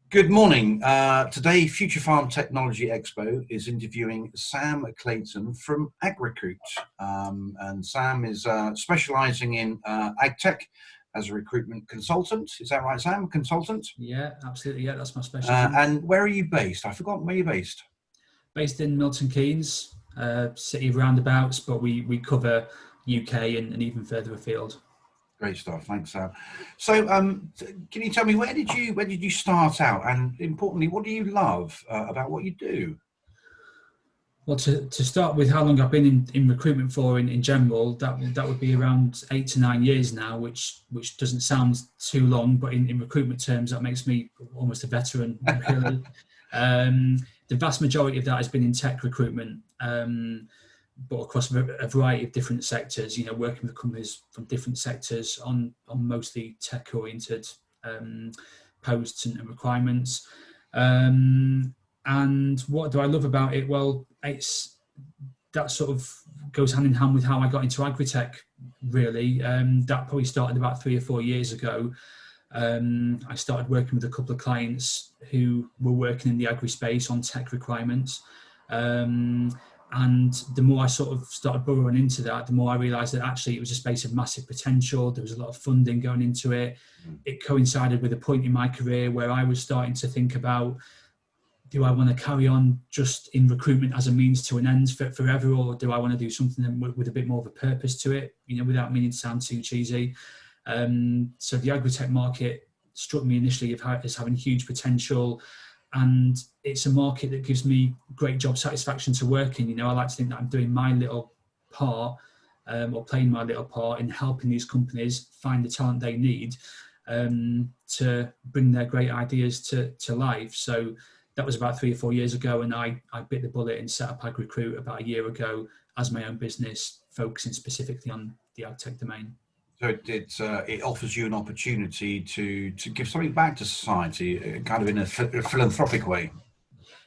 Good morning. Today, Future Farm Technology Expo is interviewing Sam Clayton from Agrecruit. And Sam is specializing in ag tech as a recruitment consultant. Is that right, Sam? Consultant? Yeah, absolutely. Yeah, that's my specialism. And where are you based? I forgot where you're based. Based in Milton Keynes, city of roundabouts, but we cover UK and even further afield. Great stuff. Thanks, Sam. So, can you tell me where did you start out, and importantly, what do you love about what you do? Well, to start with, how long I've been in recruitment for in general, that would be around 8 to 9 years now, which doesn't sound too long, but in recruitment terms, that makes me almost a veteran, really. The vast majority of that has been in tech recruitment, but across a variety of different sectors, working with companies from different sectors on mostly tech-oriented posts and requirements. And what do I love about it? Well, it's that sort of goes hand in hand with how I got into agri-tech, really. That probably started about 3 or 4 years ago. I started working with a couple of clients who were working in the agri space on tech requirements. And the more I sort of started burrowing into that, the more I realised that actually it was a space of massive potential. There was a lot of funding going into it. It coincided with a point in my career where I was starting to think about, do I want to carry on just in recruitment as a means to an end forever, or do I want to do something with a bit more of a purpose to it, without meaning to sound too cheesy? So the agri-tech market struck me initially as having huge potential, and it's a market that gives me great job satisfaction to work in. I like to think that I'm doing my little part, or playing my little part in helping these companies find the talent they need to bring their great ideas to life. So that was about 3 or 4 years ago, and I bit the bullet and set up Agrecruit about a year ago as my own business, focusing specifically on the ag tech domain. So it offers you an opportunity to give something back to society, kind of in a philanthropic way.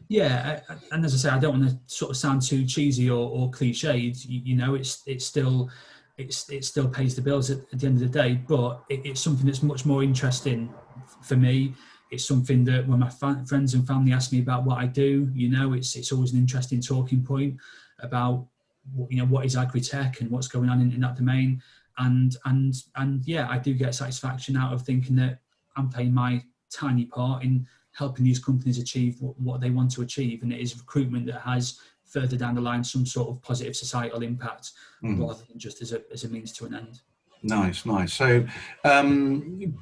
Yeah, and as I say, I don't want to sort of sound too cheesy or cliched. It still pays the bills at the end of the day, but it's something that's much more interesting for me. It's something that when my friends and family ask me about what I do, it's always an interesting talking point about what is agri-tech and what's going on in that domain. And yeah, I do get satisfaction out of thinking that I'm playing my tiny part in helping these companies achieve what they want to achieve, and it is recruitment that has further down the line some sort of positive societal impact, rather than just as a means to an end. Nice. So,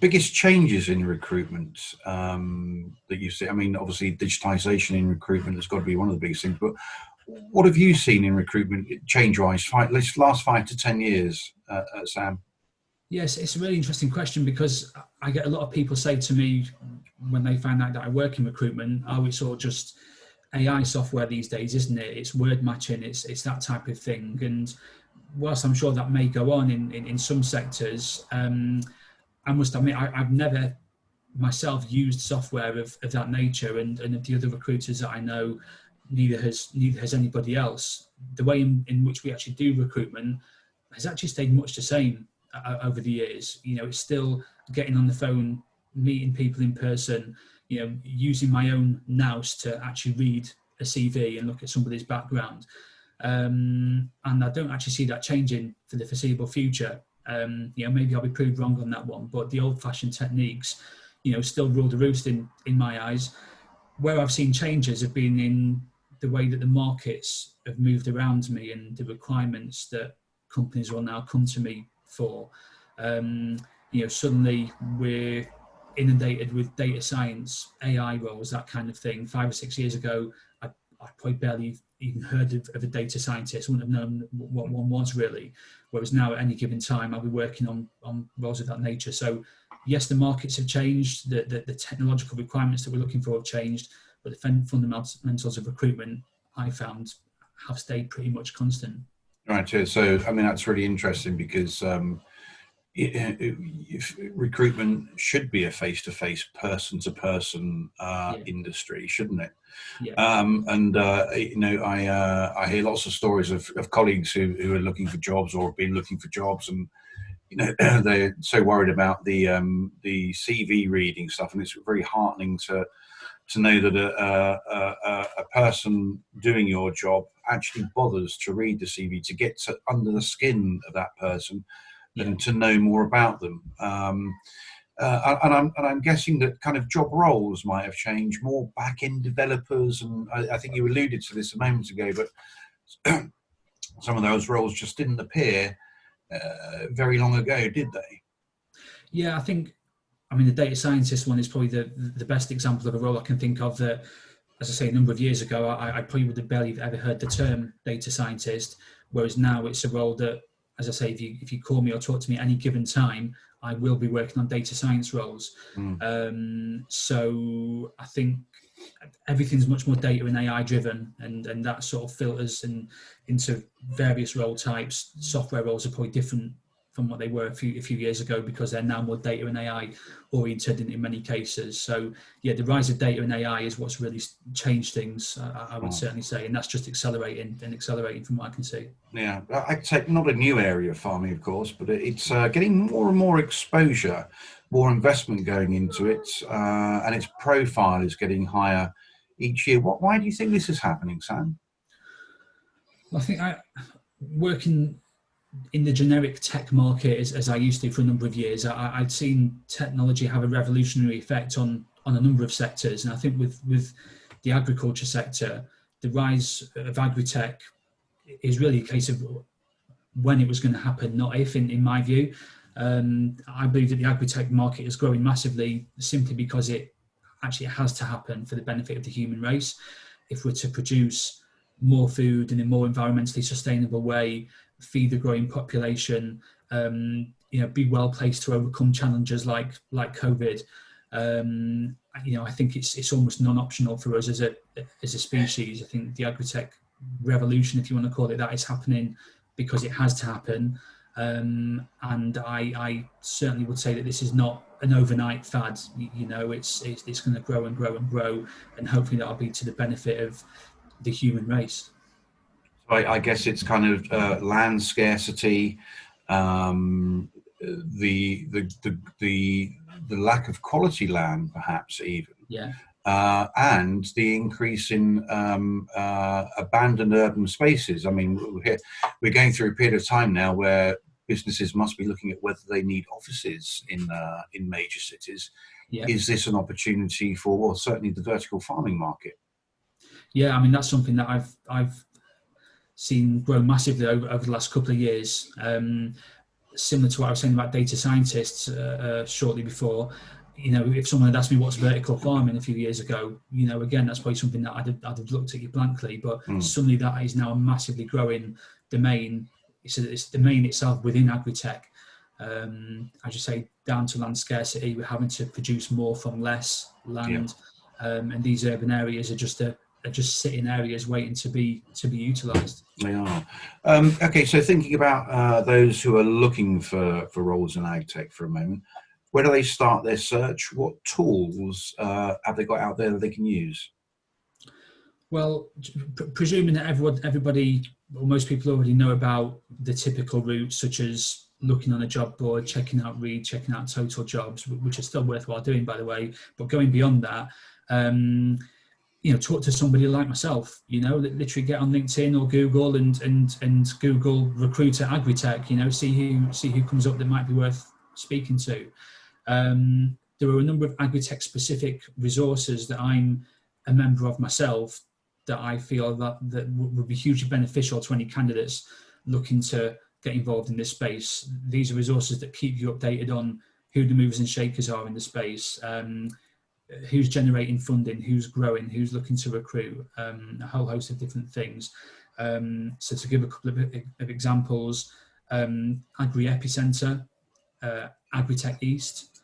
biggest changes in recruitment that you see? I mean, obviously, digitization in recruitment has got to be one of the biggest things. But what have you seen in recruitment change-wise? Last 5 to 10 years, Sam. Yes, it's a really interesting question, because I get a lot of people say to me when they find out that I work in recruitment, "Oh, it's all just AI software these days, isn't it? It's word matching, it's that type of thing." And whilst I'm sure that may go on in some sectors, I must admit I've never myself used software of that nature, and the other recruiters that I know, neither has anybody else. The way in which we actually do recruitment has actually stayed much the same over the years. It's still getting on the phone, meeting people in person, using my own nous to actually read a CV and look at somebody's background. And I don't actually see that changing for the foreseeable future. Maybe I'll be proved wrong on that one, but the old-fashioned techniques, still rule the roost in my eyes. Where I've seen changes have been in the way that the markets have moved around me and the requirements that companies will now come to me for. Suddenly we're inundated with data science, AI roles, that kind of thing. 5 or 6 years ago, I probably barely even heard of a data scientist. I wouldn't have known what one was, really. Whereas now, at any given time, I'll be working on roles of that nature. So yes, the markets have changed, the technological requirements that we're looking for have changed, but the fundamentals of recruitment, I found, have stayed pretty much constant. Right. So, I mean, that's really interesting, because recruitment should be a face-to-face, person-to-person industry, shouldn't it? Yeah. I hear lots of stories of colleagues who are looking for jobs or have been looking for jobs, and they're so worried about the CV reading stuff, and it's very heartening to know that a person doing your job actually bothers to read the CV, to get under the skin of that person, and to know more about them. And I'm guessing that kind of job roles might have changed, more back-end developers, and I think you alluded to this a moment ago, but some of those roles just didn't appear very long ago, did they? Yeah, I mean, the data scientist one is probably the best example of a role I can think of that, as I say, a number of years ago, I probably would have barely ever heard the term data scientist, whereas now it's a role that, as I say, if you call me or talk to me at any given time, I will be working on data science roles. So I think everything's much more data and AI driven, and that sort of filters into various role types. Software roles are probably different from what they were a few years ago, because they're now more data and AI oriented in many cases. So yeah, the rise of data and AI is what's really changed things, I would certainly say, and that's just accelerating from what I can see. Yeah, I'd say not a new area of farming, of course, but it's getting more and more exposure, more investment going into it, and its profile is getting higher each year. Why do you think this is happening, Sam? Well, I think working in the generic tech market as I used to for a number of years, I'd seen technology have a revolutionary effect on a number of sectors. And I think with the agriculture sector, the rise of agri-tech is really a case of when it was going to happen, not if, in my view. I believe that the agri-tech market is growing massively simply because it actually has to happen for the benefit of the human race. If we're to produce more food in a more environmentally sustainable way, feed the growing population, be well placed to overcome challenges like COVID. I think it's almost non-optional for us as a species. I think the agri-tech revolution, if you want to call it that, is happening because it has to happen. And I certainly would say that this is not an overnight fad. It's going to grow and grow and grow, and hopefully that'll be to the benefit of the human race. I guess it's kind of land scarcity, the lack of quality land, perhaps even, and the increase in abandoned urban spaces. I mean, we're going through a period of time now where businesses must be looking at whether they need offices in major cities. Is this an opportunity for, well, certainly the vertical farming market? Yeah, I mean, that's something that I've seen grow massively over the last couple of years. Similar to what I was saying about data scientists shortly before, if someone had asked me what's vertical farming a few years ago, again, that's probably something that I'd have looked at you blankly, but suddenly that is now a massively growing domain. It's the domain itself within agri-tech. As you say, down to land scarcity, we're having to produce more from less land, and these urban areas are just sitting areas waiting to be utilised. They are. Okay, so thinking about those who are looking for roles in ag tech for a moment, where do they start their search? What tools have they got out there that they can use? Well, presuming that everybody or most people already know about the typical routes, such as looking on a job board, checking out Reed, checking out Total Jobs, which are still worthwhile doing, by the way. But going beyond that, talk to somebody like myself. Literally get on LinkedIn or Google and Google recruiter agri-tech. See who comes up that might be worth speaking to. There are a number of agri-tech specific resources that I'm a member of myself, that I feel that would be hugely beneficial to any candidates looking to get involved in this space. These are resources that keep you updated on who the movers and shakers are in the space, who's generating funding, who's growing, who's looking to recruit, a whole host of different things. So to give a couple of examples, Agri Epicenter, Agritech East,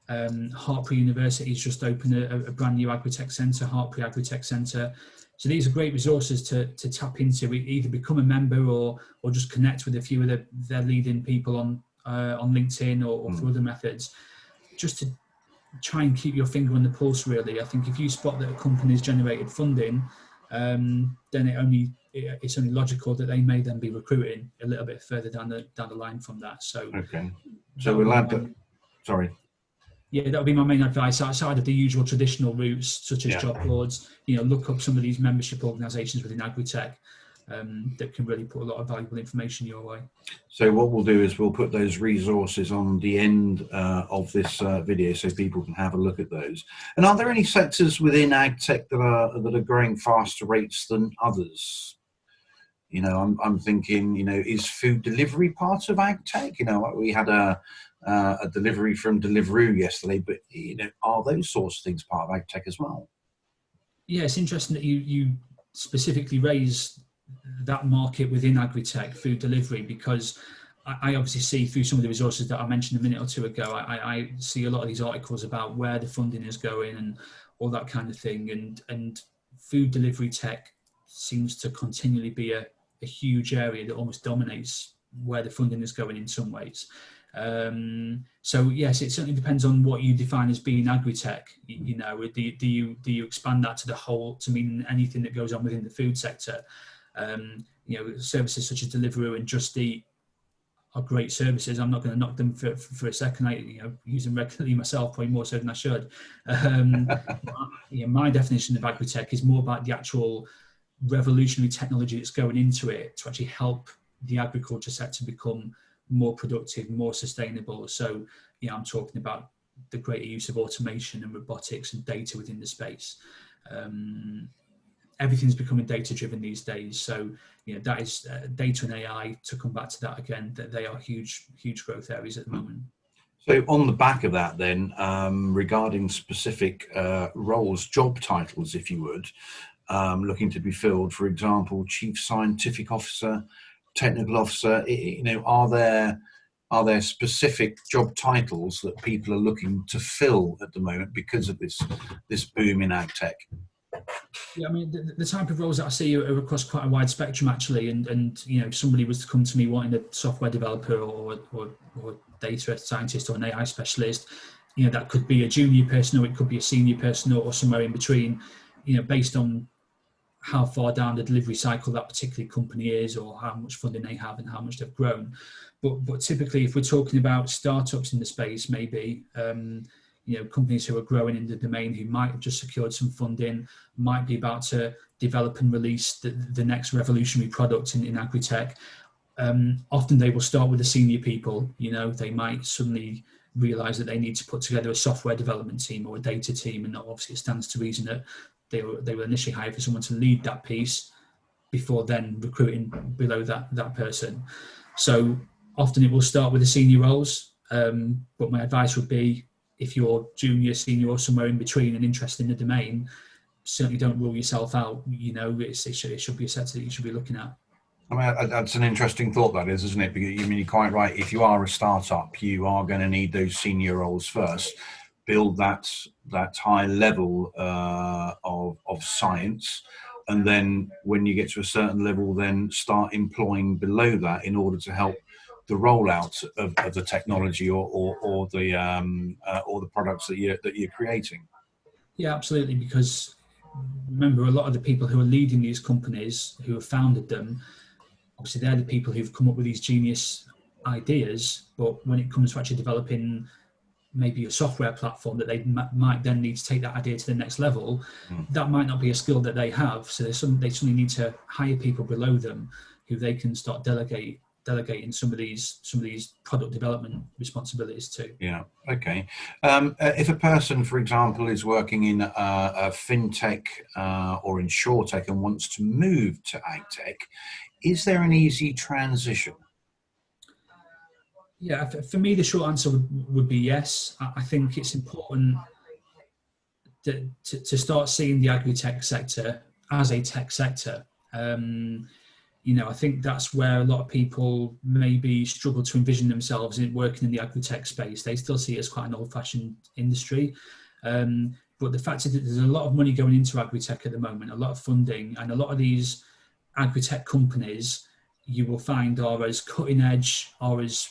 Hartpury University has just opened a brand new Agritech Centre, Hartpury Agritech Centre. So these are great resources to tap into, either become a member or just connect with a few of their leading people on LinkedIn or through other methods, just to try and keep your finger on the pulse, really. I think if you spot that a company's generated funding, then it's only logical that they may then be recruiting a little bit further down the line from that. So okay, so we'll add that. Sorry. Yeah, that would be my main advice outside of the usual traditional routes such as Yeah. job boards. Look up some of these membership organisations within Agritech that can really put a lot of valuable information your way. So what we'll do is we'll put those resources on the end of this video so people can have a look at those. And are there any sectors within AgTech that are growing faster rates than others? I'm thinking, is food delivery part of AgTech? We had a delivery from Deliveroo yesterday, but are those sorts of things part of AgTech as well? Yeah, it's interesting that you specifically raise that market within Agritech, food delivery, because I obviously see through some of the resources that I mentioned a minute or two ago, I see a lot of these articles about where the funding is going and all that kind of thing, and food delivery tech seems to continually be a huge area that almost dominates where the funding is going in some ways. So yes, it certainly depends on what you define as being agri-tech. Do you expand that to the whole, to mean anything that goes on within the food sector? Services such as Deliveroo and Just Eat are great services. I'm not going to knock them for a second. I use them regularly myself, probably more so than I should. My definition of agri-tech is more about the actual revolutionary technology that's going into it to actually help the agriculture sector become more productive, more sustainable. So, I'm talking about the greater use of automation and robotics and data within the space. Everything's becoming data driven these days. So, that is data and AI, to come back to that again, that they are huge growth areas at the moment. So on the back of that then, regarding specific roles, job titles, if you would, looking to be filled, for example, Chief Scientific Officer, Technical Officer, are there specific job titles that people are looking to fill at the moment because of this boom in ag tech? Yeah, I mean, the type of roles that I see are across quite a wide spectrum, actually. And if somebody was to come to me wanting a software developer or data scientist or an AI specialist, that could be a junior person, or it could be a senior person, or somewhere in between, based on how far down the delivery cycle that particular company is, or how much funding they have and how much they've grown. But typically, if we're talking about startups in the space, maybe, companies who are growing in the domain, who might have just secured some funding, might be about to develop and release the next revolutionary product in agri-tech. Often they will start with the senior people. They might suddenly realize that they need to put together a software development team or a data team, and obviously it stands to reason that they will initially hire for someone to lead that piece before then recruiting below that person. So often it will start with the senior roles, but my advice would be, if you're junior, senior, or somewhere in between and interested in the domain, certainly don't rule yourself out. It should be a sector that you should be looking at. I mean, that's an interesting thought, that is, isn't it? Because you're quite right. If you are a startup, you are going to need those senior roles first. Build that high level of science, and then when you get to a certain level, then start employing below that in order to help the rollout of the technology or the products that you're creating. Yeah, absolutely. Because remember, a lot of the people who are leading these companies, who have founded them, obviously they're the people who've come up with these genius ideas. But when it comes to actually developing maybe a software platform that they might then need to take that idea to the next level, that might not be a skill that they have. So they suddenly need to hire people below them who they can start delegating some of these product development responsibilities to. Yeah. Okay. If a person, for example, is working in a fintech or insurtech and wants to move to agtech, is there an easy transition? Yeah, for me, the short answer would be yes. I think it's important to start seeing the agri-tech sector as a tech sector. I think that's where a lot of people maybe struggle to envision themselves in working in the agri-tech space. They still see it as quite an old-fashioned industry. But the fact is that there's a lot of money going into agri-tech at the moment, a lot of funding, and a lot of these agri-tech companies you will find are as cutting edge, or as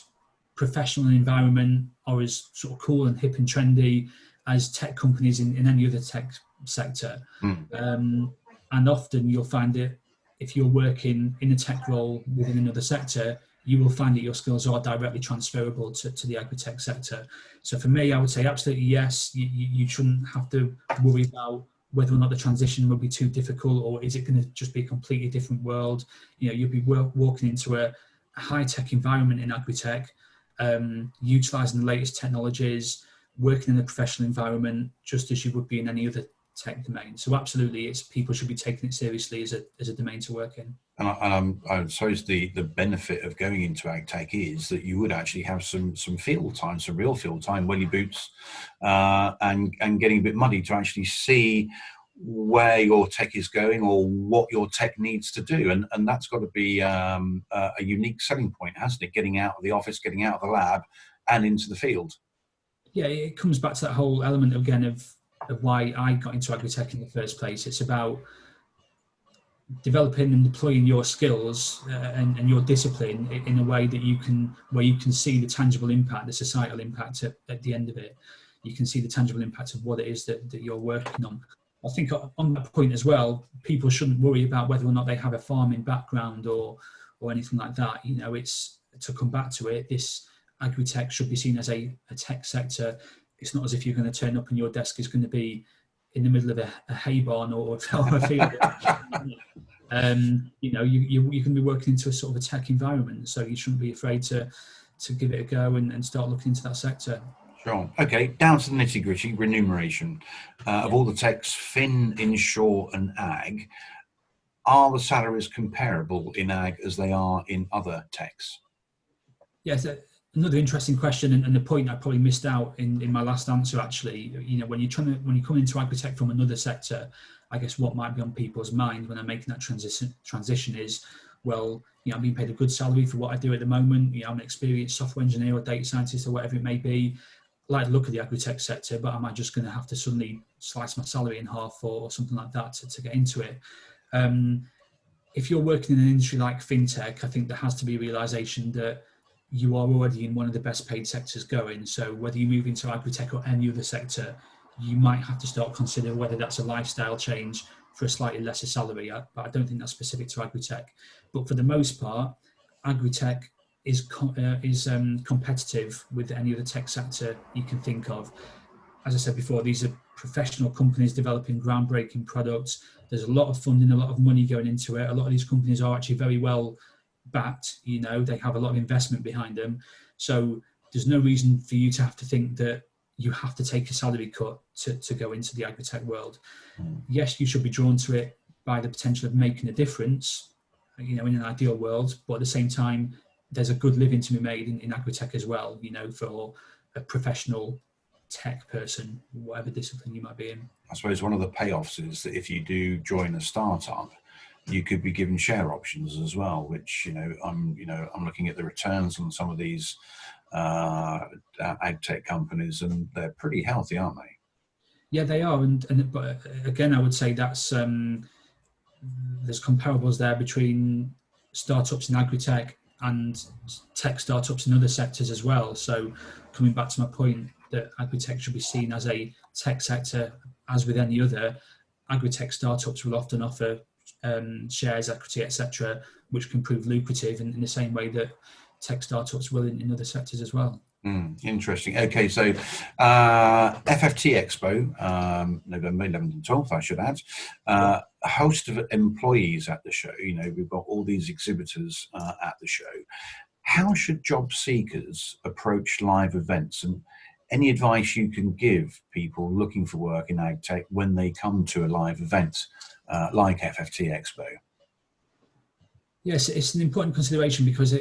professional environment, or as sort of cool and hip and trendy as tech companies in any other tech sector. And And often you'll find that if you're working in a tech role within another sector, you will find that your skills are directly transferable to the agri-tech sector. So for me, I would say absolutely yes. You shouldn't have to worry about whether or not the transition will be too difficult, or is it going to just be a completely different world. You'll be walking into a high-tech environment in agri-tech, utilising the latest technologies, working in a professional environment, just as you would be in any other tech domain. So absolutely, people should be taking it seriously as a domain to work in. And I suppose the benefit of going into ag tech is that you would actually have some field time, some real field time, welly boots, and getting a bit muddy to actually see where your tech is going or what your tech needs to do, and that's got to be a unique selling point, hasn't it? Getting out of the office, getting out of the lab, and into the field. Yeah, it comes back to that whole element again of why I got into agri-tech in the first place. It's about developing and deploying your skills and your discipline in a way that you can see the tangible impact, the societal impact at the end of it. You can see the tangible impact of what it is that you're working on. I think on that point as well, people shouldn't worry about whether or not they have a farming background or anything like that. It's to come back to it. This agri-tech should be seen as a tech sector. It's not as if you're going to turn up and your desk is going to be in the middle of a hay barn or a field. You can be working into a sort of a tech environment, so you shouldn't be afraid to give it a go and start looking into that sector. Sure. Okay, down to the nitty gritty, remuneration. Of all the techs, Fin, Insure and Ag, are the salaries comparable in Ag as they are in other techs? Yes, another interesting question, and the point I probably missed out in my last answer actually. When you come into agri-tech from another sector, I guess what might be on people's mind when they're making that transition is, well, I'm being paid a good salary for what I do at the moment. I'm an experienced software engineer or data scientist or whatever it may be. I like the look of the agri-tech sector, but am I just going to have to suddenly slice my salary in half or something like that to get into it? If you're working in an industry like fintech, I think there has to be a realization that you are already in one of the best paid sectors going. So whether you move into agri-tech or any other sector, you might have to start considering whether that's a lifestyle change for a slightly lesser salary. But I don't think that's specific to agri-tech. But for the most part, agri-tech is competitive with any other tech sector you can think of. As I said before, these are professional companies developing groundbreaking products. There's a lot of funding, a lot of money going into it. A lot of these companies are actually very well backed. They have a lot of investment behind them. So there's no reason for you to have to think that you have to take a salary cut to go into the agri-tech world. Yes, you should be drawn to it by the potential of making a difference, in an ideal world, but at the same time, there's a good living to be made in agri-tech as well, for a professional tech person, whatever discipline you might be in. I suppose one of the payoffs is that if you do join a startup, you could be given share options as well, which I'm looking at the returns on some of these ag tech companies, and they're pretty healthy, aren't they? Yeah, they are, but again, I would say that's there's comparables there between startups in agri-tech and tech startups in other sectors as well. So coming back to my point that agri-tech should be seen as a tech sector, as with any other, agri-tech startups will often offer shares, equity, etc., which can prove lucrative in the same way that tech startups will in other sectors as well. Interesting. Okay, so FFT Expo, November 11th and 12th, I should add, a host of employees at the show. We've got all these exhibitors at the show. How should job seekers approach live events, and any advice you can give people looking for work in ag tech when they come to a live event like FFT Expo? Yes, it's an important consideration because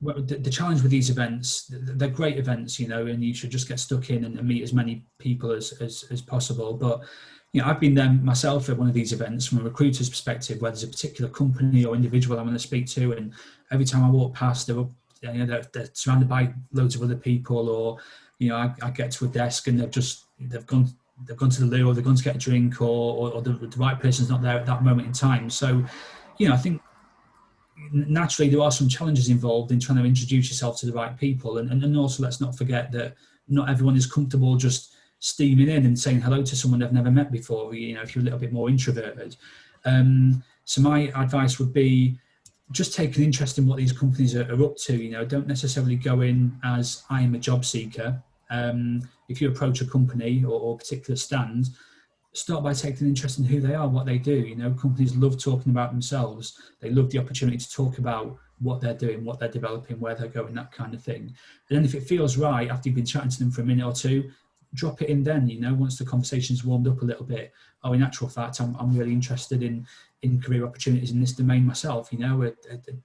the challenge with these events, they're great events, and you should just get stuck in and meet as many people as possible. But, I've been there myself at one of these events from a recruiter's perspective, where there's a particular company or individual I want to speak to, and every time I walk past, they're surrounded by loads of other people, or, I get to a desk and they've gone to the loo, or they've gone to get a drink, or the right person's not there at that moment in time. So, I think naturally there are some challenges involved in trying to introduce yourself to the right people, and also let's not forget that not everyone is comfortable just steaming in and saying hello to someone they've never met before, you know, if you're a little bit more introverted. So my advice would be just take an interest in what these companies are up to. You know, don't necessarily go in as I am a job seeker. If you approach a company or a particular stand, start by taking an interest in who they are, what they do. You know, companies love talking about themselves. They love the opportunity to talk about what they're doing, what they're developing, where they're going, that kind of thing. And then if it feels right after you've been chatting to them for a minute or two, drop it in then, you know, once the conversation's warmed up a little bit. Oh, in actual fact, I'm really interested in career opportunities in this domain myself. You know,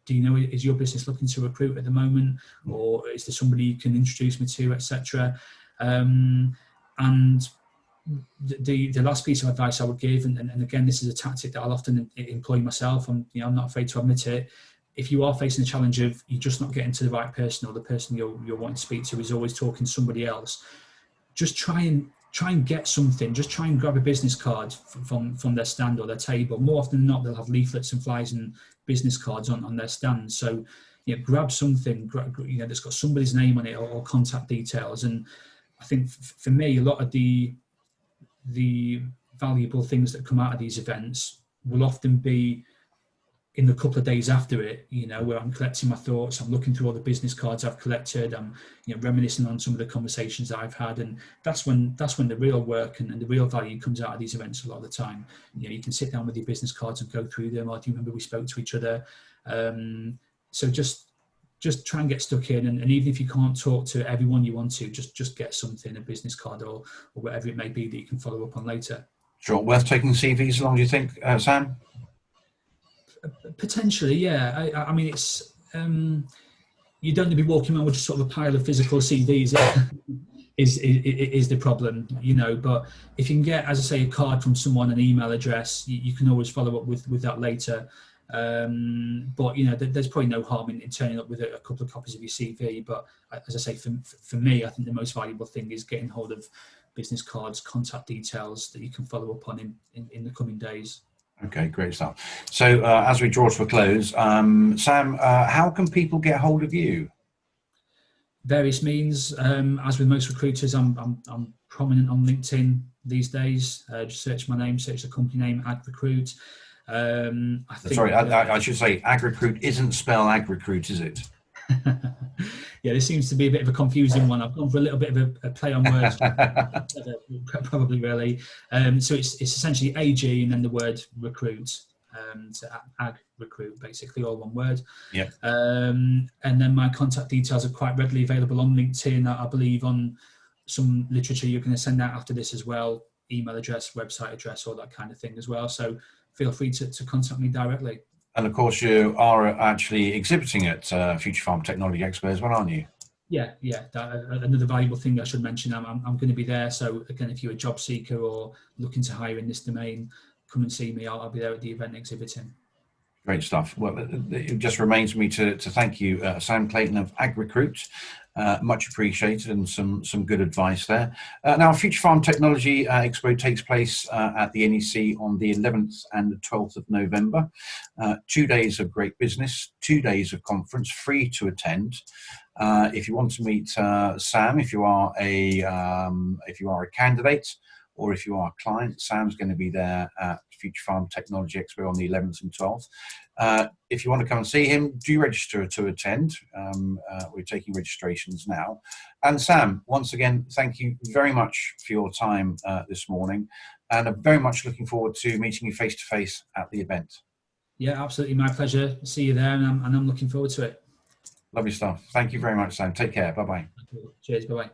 do you know, is your business looking to recruit at the moment, or is there somebody you can introduce me to, etc. And the last piece of advice I would give, and again, this is a tactic that I'll often employ myself, and you know, I'm not afraid to admit it. If you are facing a challenge of you're just not getting to the right person, or the person you're wanting to speak to is always talking to somebody else, just try and get something. Just try and grab a business card from their stand or their table. More often than not, they'll have leaflets and flyers and business cards on their stand. So, you know, grab something, you know, that's got somebody's name on it, or contact details. And I think for me, a lot of the valuable things that come out of these events will often be in the couple of days after it, you know, where I'm collecting my thoughts, I'm looking through all the business cards I've collected, I'm, you know, reminiscing on some of the conversations that I've had, and that's when the real work and the real value comes out of these events a lot of the time. You know, you can sit down with your business cards and go through them. Or do you remember we spoke to each other? So just try and get stuck in, and even if you can't talk to everyone you want to, just get something, a business card or whatever it may be that you can follow up on later. Sure. Worth taking CVs along, do you think, Sam? Potentially, yeah. I mean, it's you don't need to be walking around with just sort of a pile of physical CVs. is the problem, you know. But if you can get, as I say, a card from someone, an email address, you can always follow up with that later. But you know, there's probably no harm in turning up with a couple of copies of your CV. But as I say, for me, I think the most valuable thing is getting hold of business cards, contact details that you can follow up on in the coming days. Okay, great stuff. So as we draw to a close, Sam, how can people get hold of you? Various means. As with most recruiters, I'm prominent on LinkedIn these days. Just search my name, search the company name, Agrecruit. I think, sorry, I should say Agrecruit isn't spelled Agrecruit, is it? Yeah, this seems to be a bit of a confusing one. I've gone for a little bit of a play on words, probably really. So it's essentially AG and then the word recruit. So Agrecruit, basically, all one word. Yeah. And then my contact details are quite readily available on LinkedIn. I believe on some literature you're going to send out after this as well. Email address, website address, all that kind of thing as well. So feel free to contact me directly. And of course, you are actually exhibiting at Future Farm Technology Expo as well, aren't you? Yeah. Another valuable thing I should mention, I'm going to be there. So again, if you're a job seeker or looking to hire in this domain, come and see me. I'll be there at the event exhibiting. Great stuff. Well, it just remains for me to thank you, Sam Clayton of Agrecruit. Much appreciated, and some good advice there. Now, Future Farm Technology Expo takes place at the NEC on the 11th and the 12th of November. 2 days of great business, 2 days of conference, free to attend. If you want to meet Sam, if you are a candidate, or if you are a client, Sam's going to be there at Future Farm Technology Expo on the 11th and 12th. If you want to come and see him, do register to attend. We're taking registrations now. And Sam, once again, thank you very much for your time this morning. And I'm very much looking forward to meeting you face-to-face at the event. Yeah, absolutely. My pleasure. See you there, and I'm looking forward to it. Lovely stuff. Thank you very much, Sam. Take care. Bye-bye. Cheers. Bye-bye.